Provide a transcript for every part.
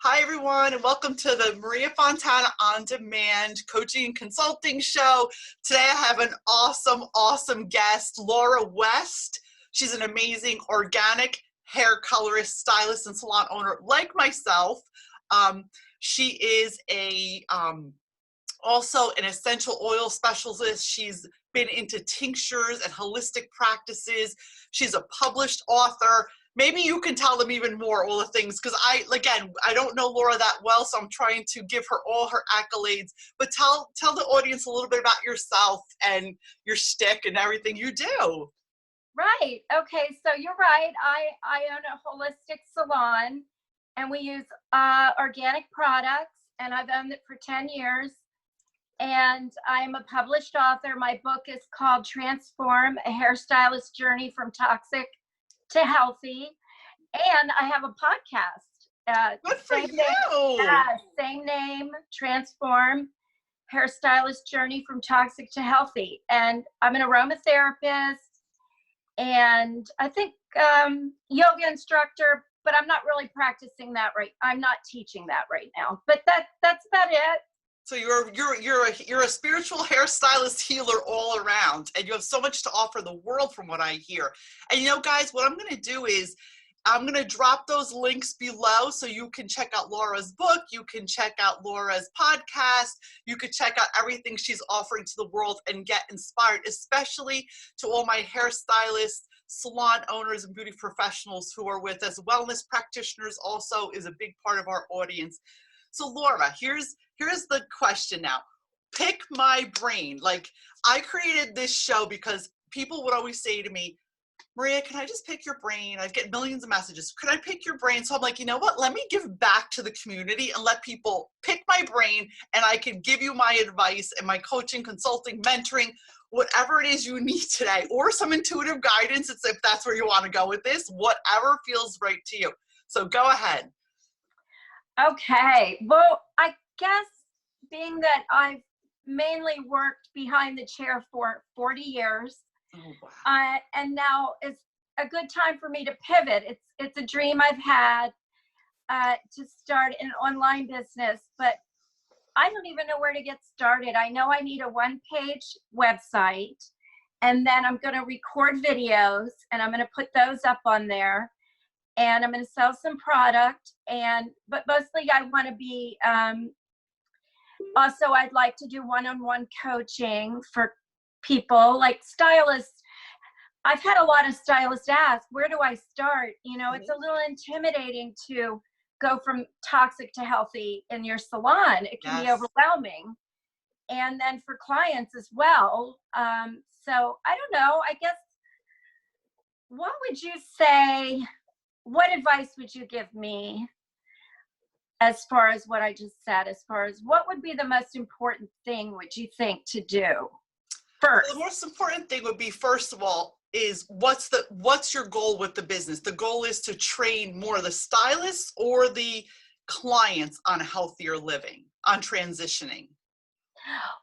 Hi, everyone, and welcome to the Maria Fontana On Demand Coaching and Consulting Show. Today, I have an awesome guest, Laura West. She's an amazing organic hair colorist, stylist, and salon owner like myself. She is also an essential oil specialist. She's been into tinctures and holistic practices. She's a published author. Maybe you can tell them even more, all the things, because I don't know Laura that well, so I'm trying to give her all her accolades. But tell the audience a little bit about yourself and your shtick and everything you do. Right. Okay. So you're right. I own a holistic salon, and we use organic products, and I've owned it for 10 years. And I'm a published author. My book is called Transform: A Hairstylist Journey from Toxic to Healthy. And I have a podcast. Good for you. Same name, Transform: Hairstylist Journey from Toxic to Healthy. And I'm an aromatherapist, and I think yoga instructor, but I'm not really practicing that right. I'm not teaching that right now, but that's about it. So you're a spiritual hairstylist healer all around, and you have so much to offer the world from what I hear. And you know, guys, what I'm going to do is I'm going to drop those links below so you can check out Laura's book, you can check out Laura's podcast, you can check out everything she's offering to the world and get inspired, especially to all my hairstylists, salon owners, and beauty professionals who are with us. Wellness practitioners also is a big part of our audience. So Laura, here's the question now. Pick my brain. Like, I created this show because people would always say to me, Maria, can I just pick your brain? I get millions of messages. Could I pick your brain? So I'm like, you know what? Let me give back to the community and let people pick my brain, and I can give you my advice and my coaching, consulting, mentoring, whatever it is you need today, or some intuitive guidance. It's if that's where you want to go with this, whatever feels right to you. So go ahead. Okay. Well, I guess being that I've mainly worked behind the chair for 40 years, oh, wow. And now is a good time for me to pivot. It's a dream I've had to start an online business, but I don't even know where to get started. I know I need a one-page website, and then I'm going to record videos, and I'm going to put those up on there. And I'm going to sell some product, but mostly I want to be, also I'd like to do one-on-one coaching for people like stylists. I've had a lot of stylists ask, where do I start? You know, it's a little intimidating to go from toxic to healthy in your salon. It can be overwhelming. And then for clients as well. So I don't know, I guess, what would you say? What advice would you give me as far as what I just said, as far as what would be the most important thing, would you think, to do first? Well, the most important thing would be, first of all, is what's your goal with the business? The goal is to train more of the stylists or the clients on healthier living, on transitioning.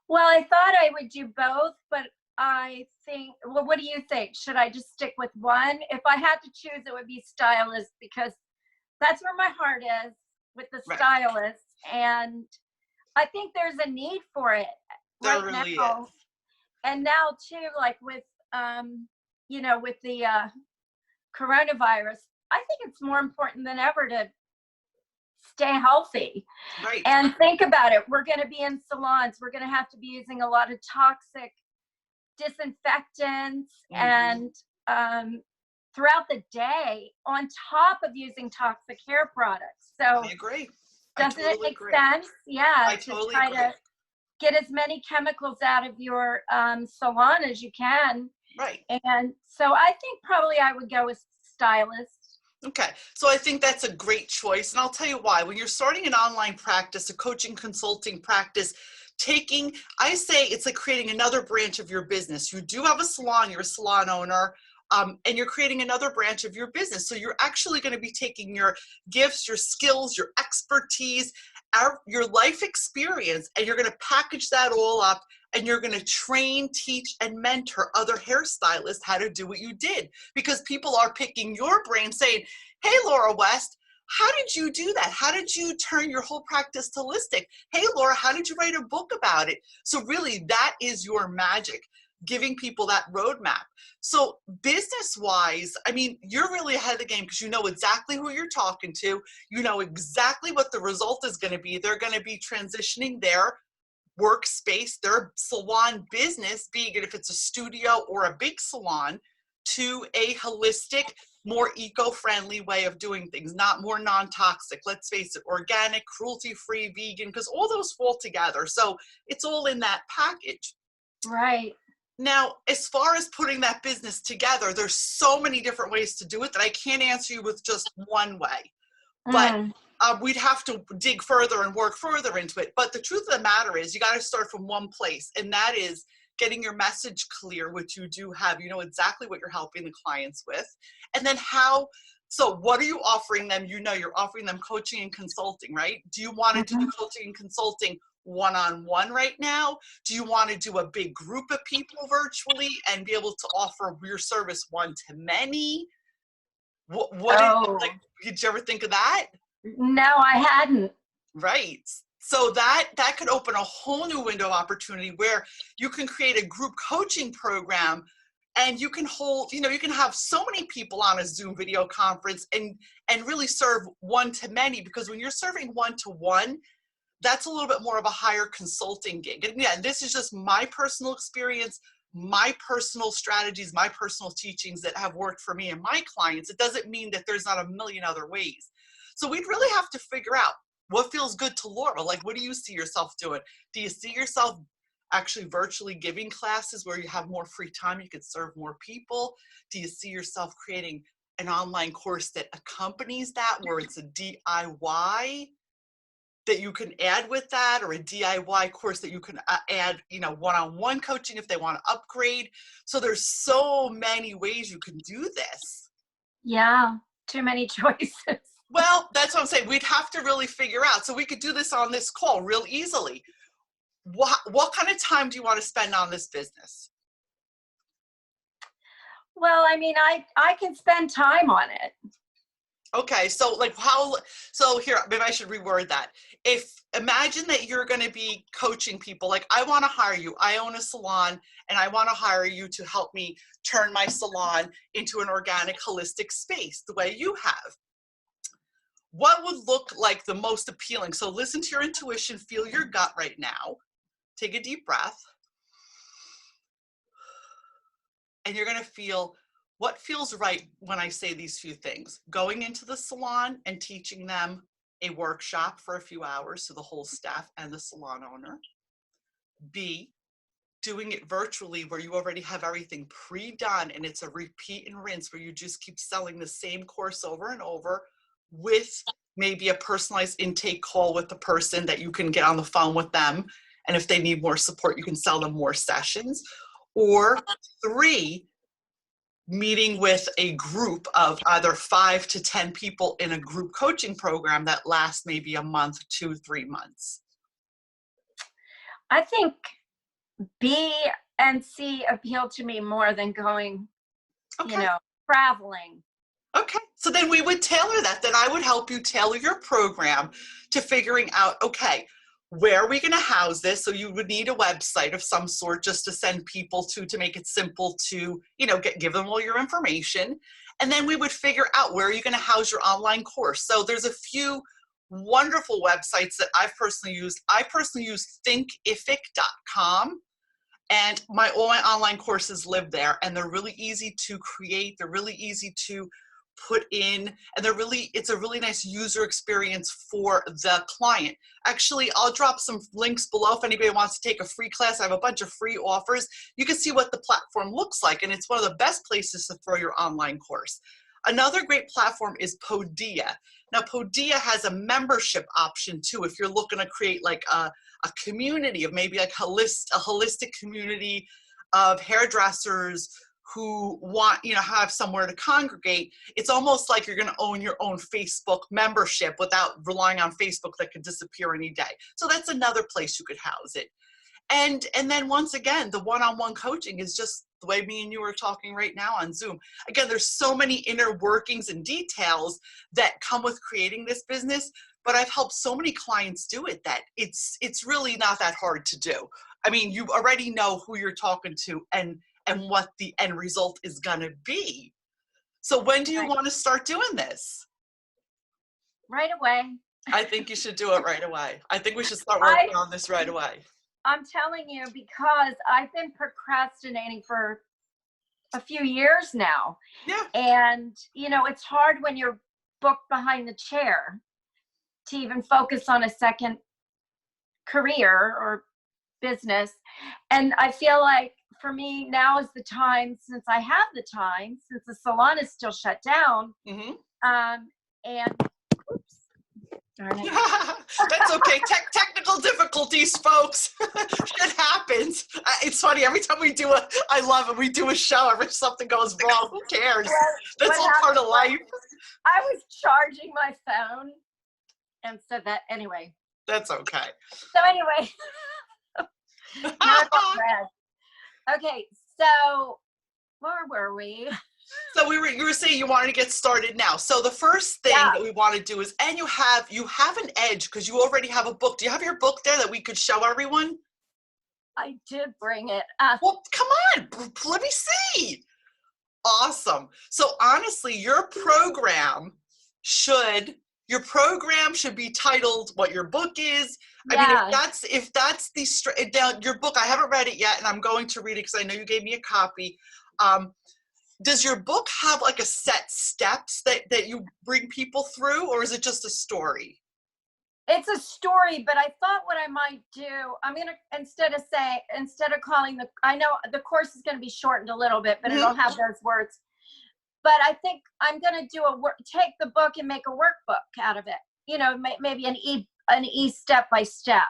Well, I thought I would do both, but I think, well, what do you think? Should I just stick with one? If I had to choose, it would be stylist, because that's where my heart is, with the stylist. And I think there's a need for it right really now. Is. And now too, like with, you know, with the coronavirus, I think it's more important than ever to stay healthy. Right. And think about it. We're going to be in salons. We're going to have to be using a lot of toxic disinfectants and throughout the day, on top of using toxic hair products. So I agree. Doesn't it make sense? Yeah. I totally agree. To get as many chemicals out of your salon as you can. Right. And so I think probably I would go with stylist. Okay, so I think that's a great choice, and I'll tell you why. When you're starting an online practice, a coaching consulting practice, I say it's like creating another branch of your business. You do have a salon, you're a salon owner, and you're creating another branch of your business. So you're actually going to be taking your gifts, your skills, your expertise, your life experience, and you're going to package that all up, and you're going to train, teach, and mentor other hairstylists how to do what you did. Because people are picking your brain saying, hey, Laura West, how did you do that? How did you turn your whole practice holistic? Hey, Laura, how did you write a book about it? So really, that is your magic, giving people that roadmap. So business-wise, I mean, you're really ahead of the game because you know exactly who you're talking to. You know exactly what the result is going to be. They're going to be transitioning their workspace, their salon business, being it if it's a studio or a big salon, to a holistic, more eco-friendly way of doing things, not more non-toxic. Let's face it, organic, cruelty-free, vegan, because all those fall together. So it's all in that package. Right. Now, as far as putting that business together, there's so many different ways to do it that I can't answer you with just one way. But we'd have to dig further and work further into it. But the truth of the matter is you got to start from one place, and that is getting your message clear, which you do have. You know exactly what you're helping the clients with. And then how, so what are you offering them? You know you're offering them coaching and consulting, right? Do you want to do coaching and consulting one-on-one right now? Do you want to do a big group of people virtually and be able to offer your service one-to-many? Did you ever think of that? No, I hadn't. Right. So that could open a whole new window of opportunity where you can create a group coaching program, and you can hold, you can have so many people on a Zoom video conference and really serve one-to-many, because when you're serving one-to-one, that's a little bit more of a higher consulting gig. And yeah, this is just my personal experience, my personal strategies, my personal teachings that have worked for me and my clients. It doesn't mean that there's not a million other ways. So we'd really have to figure out what feels good to Laura. Like, what do you see yourself doing? Do you see yourself actually virtually giving classes where you have more free time, you could serve more people? Do you see yourself creating an online course that accompanies that, where it's a DIY that you can add with that, or a DIY course that you can add, one-on-one coaching if they want to upgrade? So there's so many ways you can do this. Yeah, too many choices. Well, that's what I'm saying. We'd have to really figure out. So we could do this on this call real easily. What kind of time do you want to spend on this business? Well, I mean, I can spend time on it. Okay, so here, maybe I should reword that. Imagine that you're going to be coaching people, like, I want to hire you. I own a salon and I want to hire you to help me turn my salon into an organic, holistic space the way you have. What would look like the most appealing? So listen to your intuition, feel your gut right now. Take a deep breath. And you're going to feel what feels right when I say these few things. Going into the salon and teaching them a workshop for a few hours to the whole staff and the salon owner. B, doing it virtually where you already have everything pre-done and it's a repeat and rinse where you just keep selling the same course over and over, with maybe a personalized intake call with the person that you can get on the phone with them. And if they need more support, you can sell them more sessions. Or 3, meeting with a group of either 5 to 10 people in a group coaching program that lasts maybe a month, 2-3 months. I think B and C appeal to me more than going, traveling. Okay, so then we would tailor that. Then I would help you tailor your program to figuring out, okay, where are we going to house this? So you would need a website of some sort just to send people to make it simple to, give them all your information. And then we would figure out where are you going to house your online course. So there's a few wonderful websites that I've personally used. I personally use thinkific.com, and all my online courses live there, and they're really easy to create. They're really easy to put in, and it's a really nice user experience for the client. Actually, I'll drop some links below if anybody wants to take a free class. I have a bunch of free offers. You can see what the platform looks like, and it's one of the best places to throw your online course. Another great platform is Podia. Now, Podia has a membership option too, if you're looking to create like a community of maybe like a holistic community of hairdressers who want, have somewhere to congregate. It's almost like you're going to own your own Facebook membership without relying on Facebook that could disappear any day. So that's another place you could house it. And then once again, the one-on-one coaching is just the way me and you are talking right now on Zoom. Again, there's so many inner workings and details that come with creating this business, but I've helped so many clients do it that it's really not that hard to do. I mean, you already know who you're talking to and what the end result is gonna be. So when do you want to start doing this? Right away. I think you should do it right away. I think we should start working on this right away. I'm telling you, because I've been procrastinating for a few years now. Yeah. And, you know, it's hard when you're booked behind the chair to even focus on a second career or business. And I feel like for me, now is the time, since I have the time, since the salon is still shut down. Mm-hmm. And oops, darn it. That's okay. Technical difficulties, folks. Shit happens. It's funny. Every time we do I love it. We do a show. Every something goes wrong, who cares? That's all part of life. I was charging my phone, and so that anyway. That's okay. So anyway. Okay, so where were we? So you were saying you wanted to get started now. So the first thing that we want to do is, and you have an edge because you already have a book. Do you have your book there that we could show everyone? I did bring it. Well, come on, let me see. Awesome. So honestly, your program should be titled what your book is. I mean, if that's your book, I haven't read it yet, and I'm going to read it because I know you gave me a copy. Does your book have like a set steps that you bring people through, or is it just a story? It's a story, but I thought what I might do, I'm gonna instead of calling I know the course is gonna be shortened a little bit, but it'll have those words. But I think I'm gonna do take the book and make a workbook out of it. You know, maybe an e step by step.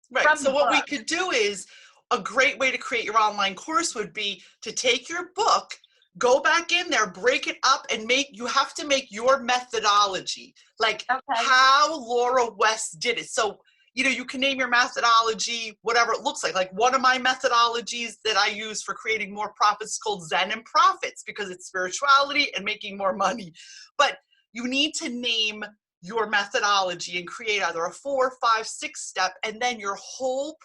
Right. So what we could do is, a great way to create your online course would be to take your book, go back in there, break it up, and you have to make your methodology, like how Laura West did it. So, you know, you can name your methodology whatever it looks like. Like one of my methodologies that I use for creating more profits is called Zen and Profits, because it's spirituality and making more money. But you need to name your methodology and create either a 4, 5, 6 step, and then your whole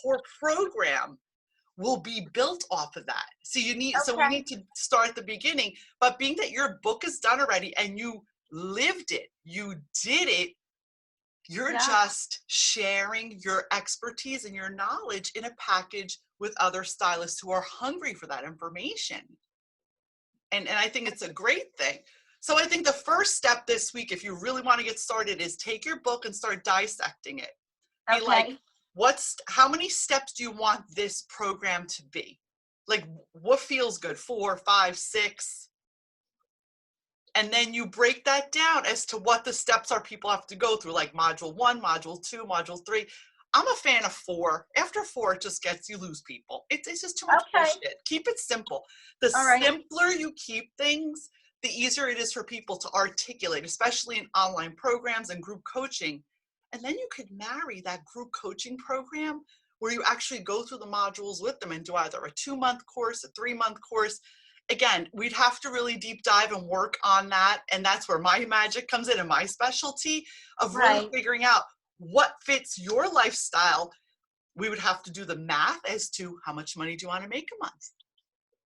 core program will be built off of that. So we need to start at the beginning. But being that your book is done already and you lived it, you did it, you're just sharing your expertise and your knowledge in a package with other stylists who are hungry for that information. And I think it's a great thing. So I think the first step this week, if you really want to get started, is take your book and start dissecting it. Be like, how many steps do you want this program to be? Like, what feels good? 4, 5, 6? And then you break that down as to what the steps are people have to go through, like module 1, module 2, module 3. I'm a fan of 4. After 4, it just you lose people. It's just too much bullshit. Keep it simple. The simpler you keep things, the easier it is for people to articulate, especially in online programs and group coaching. And then you could marry that group coaching program where you actually go through the modules with them and do either a 2-month course, a 3-month course. Again, we'd have to really deep dive and work on that. And that's where my magic comes in and my specialty of really figuring out what fits your lifestyle. We would have to do the math as to how much money do you want to make a month?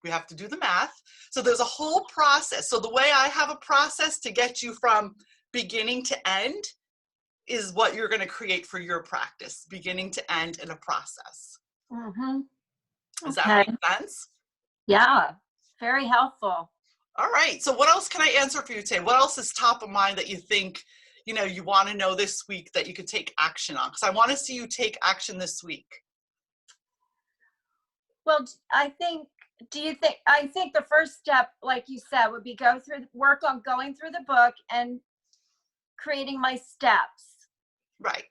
We have to do the math. So there's a whole process. So the way I have a process to get you from beginning to end is what you're going to create for your practice, beginning to end in a process. Does that make sense? Yeah, very helpful. All right. So what else can I answer for you today? What else is top of mind that you think, you know, you want to know this week that you could take action on? Because I want to see you take action this week. Well, I think the first step, like you said, would be work on going through the book and creating my steps. Right.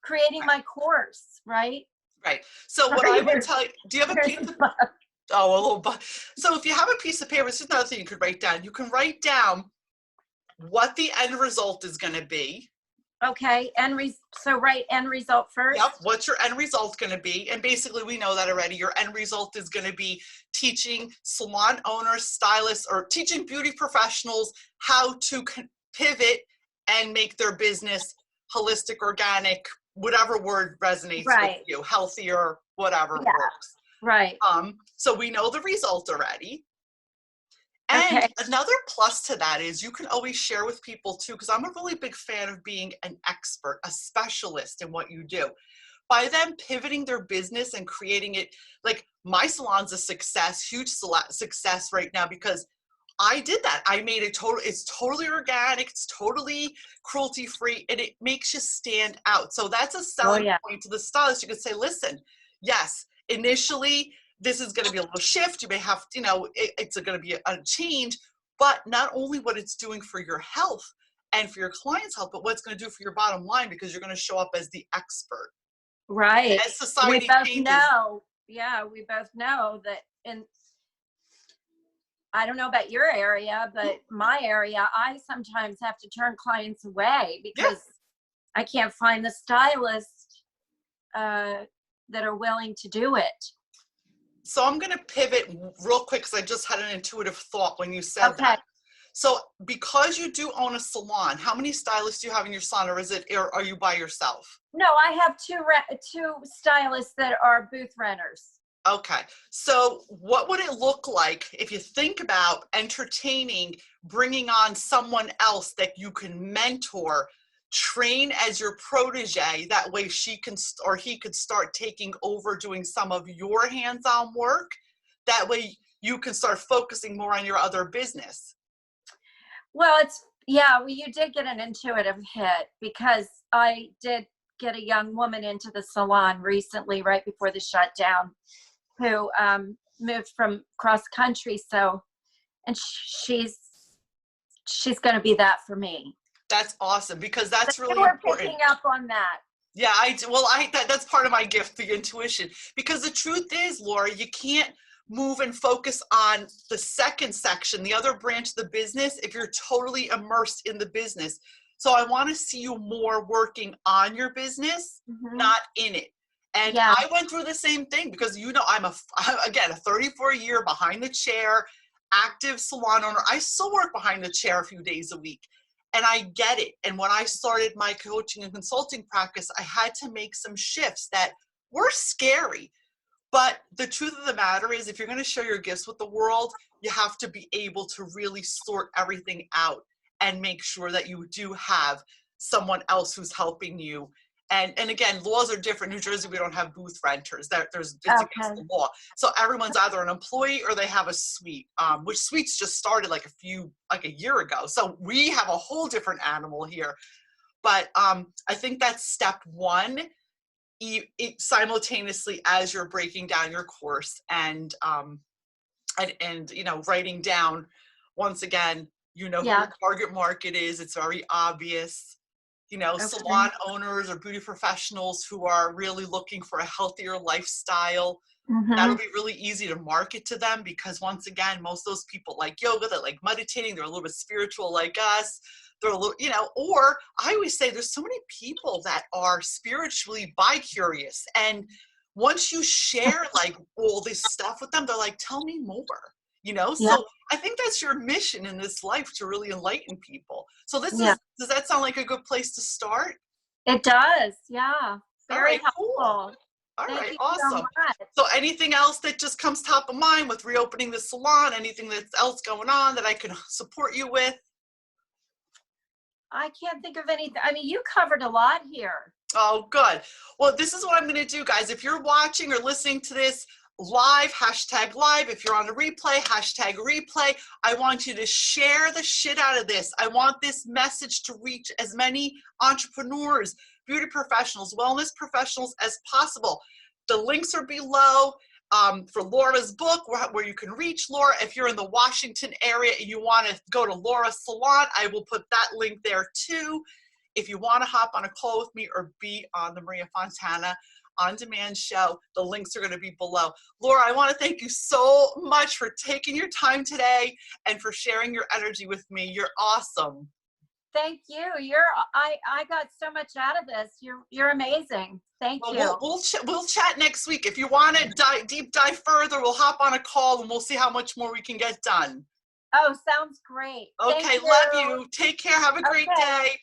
Creating my course, right? Right. So what I would tell you, do you have a piece of a little bit. So if you have a piece of paper, this is another thing you could write down. You can write down what the end result is going to be. Okay, so write end result first. Yep. What's your end result going to be? And basically, we know that already. Your end result is going to be teaching salon owners, stylists, or teaching beauty professionals how to pivot and make their business holistic, organic, whatever word resonates with Right. you, healthier, whatever Yeah. works. Right. So we know the result already. And Okay. another plus to that is you can always share with people too, because I'm a really big fan of being an expert, a specialist in what you do. By them pivoting their business and creating it, like my salon's a success, huge success right now because I did that. I made it it's totally organic, it's totally cruelty free, and it makes you stand out. So that's a selling point to the stylist. You could say, listen, yes, initially, this is going to be a little shift. You may have, it's going to be a change, but not only what it's doing for your health and for your clients' health, but what it's going to do for your bottom line because you're going to show up as the expert. Right. As society changes. We both know that I don't know about your area, but my area, I sometimes have to turn clients away because I can't find the stylists that are willing to do it. So I'm going to pivot real quick because I just had an intuitive thought when you said that. So because you do own a salon, how many stylists do you have in your salon, or are you by yourself? No, I have two stylists that are booth renters. Okay. So what would it look like if you think about entertaining, bringing on someone else that you can mentor, train as your protege? That way she can, or he could start taking over doing some of your hands-on work. That way you can start focusing more on your other business. Well, you did get an intuitive hit because I did get a young woman into the salon recently, right before the shutdown, who moved from cross country. And she's going to be that for me. That's awesome because that's really we're important. Picking up on that. Yeah, I do. Well, that's part of my gift, the intuition. Because the truth is, Laura, you can't move and focus on the second section, the other branch of the business, if you're totally immersed in the business. So I want to see you more working on your business, not in it. And I went through the same thing because, I'm a 34-year behind the chair, active salon owner. I still work behind the chair a few days a week. And I get it. And when I started my coaching and consulting practice, I had to make some shifts that were scary. But the truth of the matter is, if you're going to share your gifts with the world, you have to be able to really sort everything out and make sure that you do have someone else who's helping you. And again, laws are different. New Jersey, we don't have booth renters. It's against the law. So everyone's either an employee or they have a suite, which suites just started like a year ago. So we have a whole different animal here. But I think that's step one. Simultaneously as you're breaking down your course and writing down, once again, who your target market is. It's very obvious. Salon owners or beauty professionals who are really looking for a healthier lifestyle. That'll be really easy to market to them because, once again, most of those people like yoga, they like meditating, they're a little bit spiritual like us. They're a little, or I always say there's so many people that are spiritually bi-curious. And once you share like all this stuff with them, they're like, tell me more, So I think that's your mission in this life, to really enlighten people. So does that sound like a good place to start? It does. Yeah. Very helpful. Cool. All right, awesome. So anything else that just comes top of mind with reopening the salon, anything that's else going on that I can support you with? I can't think of anything. I mean, you covered a lot here. Oh, good. Well, this is what I'm going to do, guys. If you're watching or listening to this live, hashtag live. If you're on a replay, hashtag replay. I want you to share the shit out of this. I want this message to reach as many entrepreneurs, beauty professionals, wellness professionals as possible. The links are below for Laura's book, where you can reach Laura. If you're in the Washington area and you want to go to Laura's Salon, I will put that link there too. If you want to hop on a call with me or be on the Maria Fontana On Demand show, the links are going to be below. Laura, I want to thank you so much for taking your time today and for sharing your energy with me. You're awesome. Thank you. I got so much out of this. You're amazing. Thank Well, you. we'll chat next week. If you want to deep dive further, we'll hop on a call and we'll see how much more we can get done. Oh, sounds great. Okay, Thank love you. you. Take care. Have a great Okay. day.